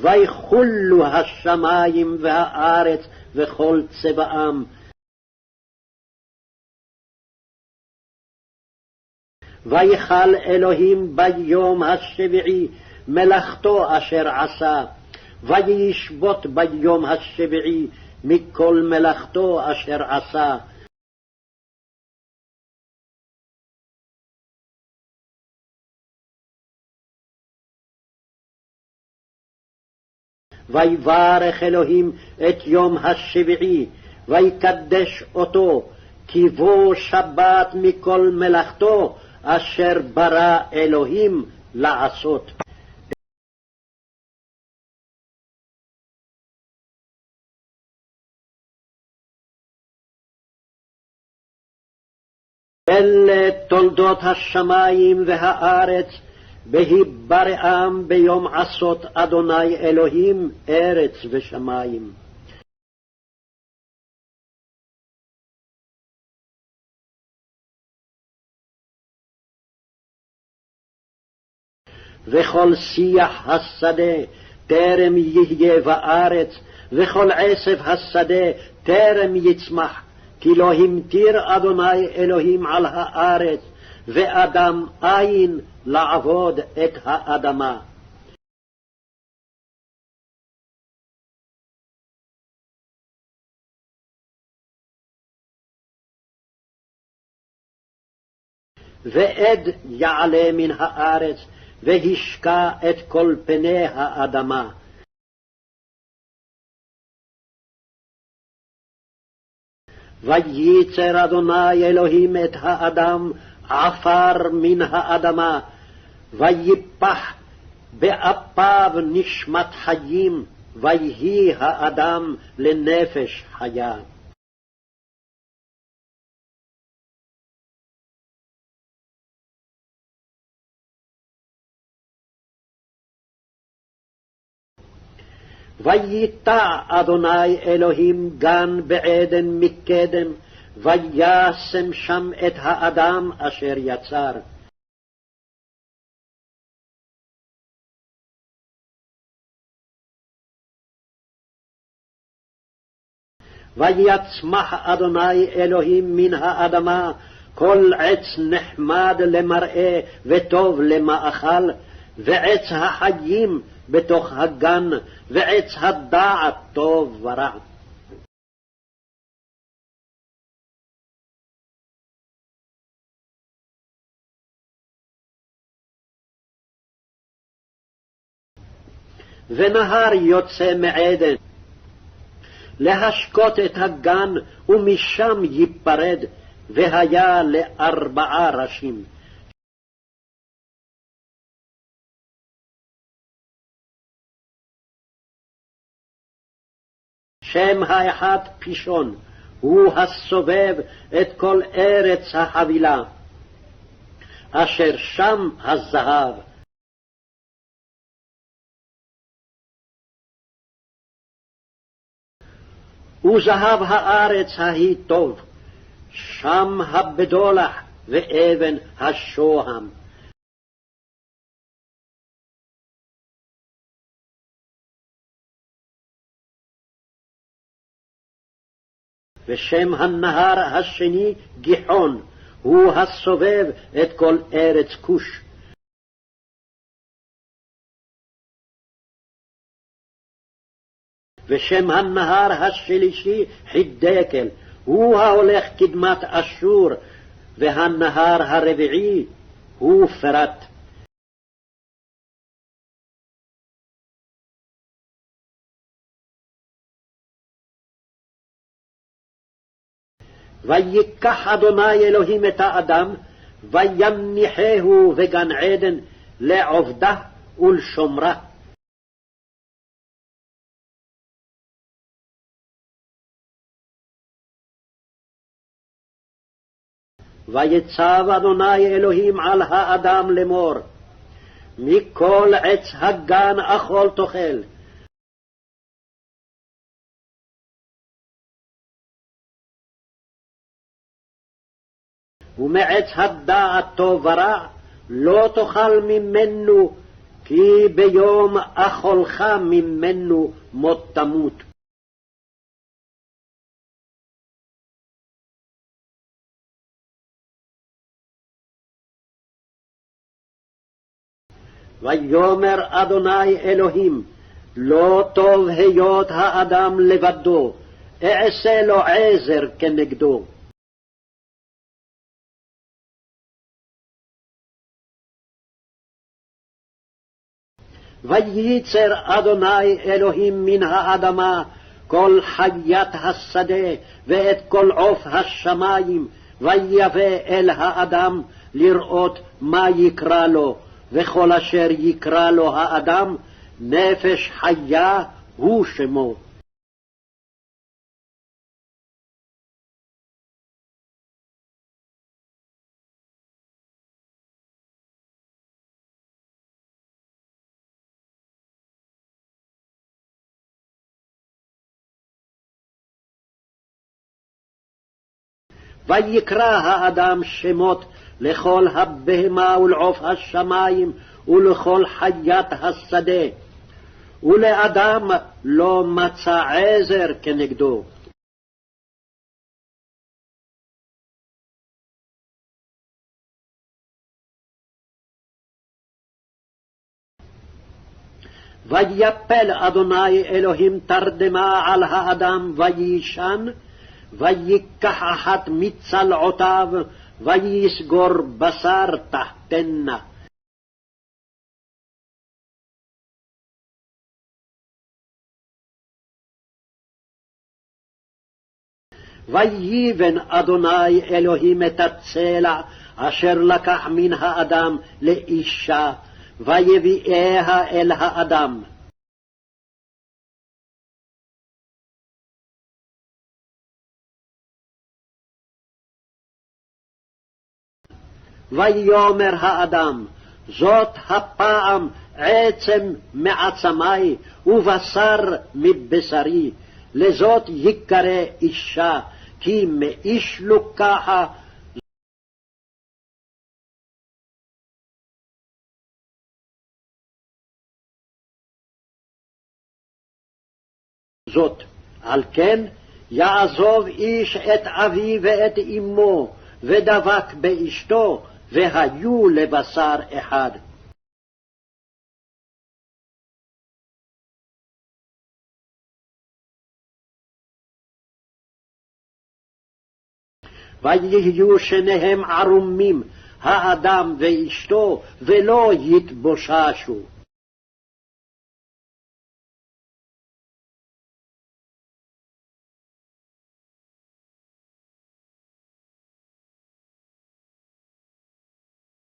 ויחולו השמים והארץ וכל צבאם, ויחל אלוהים ביום השביעי מלאכתו אשר עשה, וישבות ביום השביעי מכל מלאכתו אשר עשה. ויברך אלוהים את יום השביעי, ויקדש אותו, כי בו שבת מכל מלאכתו אשר ברא אלוהים לעשות. אלה תולדות השמים והארץ, בהיבראם ביום עשות אדוני אלוהים ארץ ושמים. וכל שיח השדה טרם יהיה בארץ, וכל עשב השדה טרם יצמח, כי לא המטיר אדוני אלוהים על הארץ, ואדם אין לעבוד את האדמה. ועד יעלה מן הארץ, והשקע את כל פני האדמה. וייצר אדוני אלוהים את האדם עפר מן האדמה, ויפח באפיו נשמת חיים, ויהי האדם לנפש חיה. ויטע אדוני אלוהים גן בעדן מקדם, וישם שם את האדם אשר יצר. ויצמח אדוני אלוהים מן האדמה כל עץ נחמד למראה וטוב למאכל, ועץ החיים בתוך הגן, ועץ הדעת טוב ורע. ונהר יוצא מעדן, להשקות את הגן, ומשם ייפרד, והיה ל4 ראשים. שם האחד פישון, הוא הסובב את כל ארץ החבילה, אשר שם הזהב. וזהב הארץ ההיא טוב, שם הבדולח ואבן השוהם. ושם הנהר השני גיחון, הוא הסובב את כל ארץ כוש. ושם הנהר השלישי חידקל, הוא ההולך קדמת אשור, והנהר הרביעי הוא פרת. ויקח אדוני אלוהים את האדם, ויניחהו בגן עדן לעובדה ולשומרה. ויצב אדוני אלוהים על האדם לאמור, מכל עץ הגן אכול תאכל, ומעץ הדעת טוב ורע לא תאכל ממנו, כי ביום אכולך ממנו מות תמות. ויאמר אדוני אלוהים, לא טוב היות האדם לבדו, אעשה לו עזר כנגדו. וייצר אדוני אלוהים מן האדמה כל חיית השדה ואת כל עוף השמים, ויבא אל האדם לראות מה יקרא לו, וכל אשר יקרא לו האדם, נפש חיה הוא שמו. ויקרא האדם שמות לכל הבהמה ולעוף השמים ולכל חיית השדה, ולאדם לא מצא עזר כנגדו. ויפל אדוני אלוהים תרדמה על האדם ויישן, ויקח אחת מצלעותיו, ויסגור בשר תחתנה. ויבן אדוני אלוהים את הצלע אשר לקח מן האדם לאישה, ויביאיה אל האדם. ויאמר האדם, זאת הפעם עצם מעצמי ובשר מבשרי, לזאת יקרא אישה, כי מאיש לוקחה. זאת, על כן יעזוב איש את אביו ואת אמו, ודבק באשתו, והיו לבשר אחד. ויהיו שניהם ערומים, האדם ואשתו, ולא יתבוששו.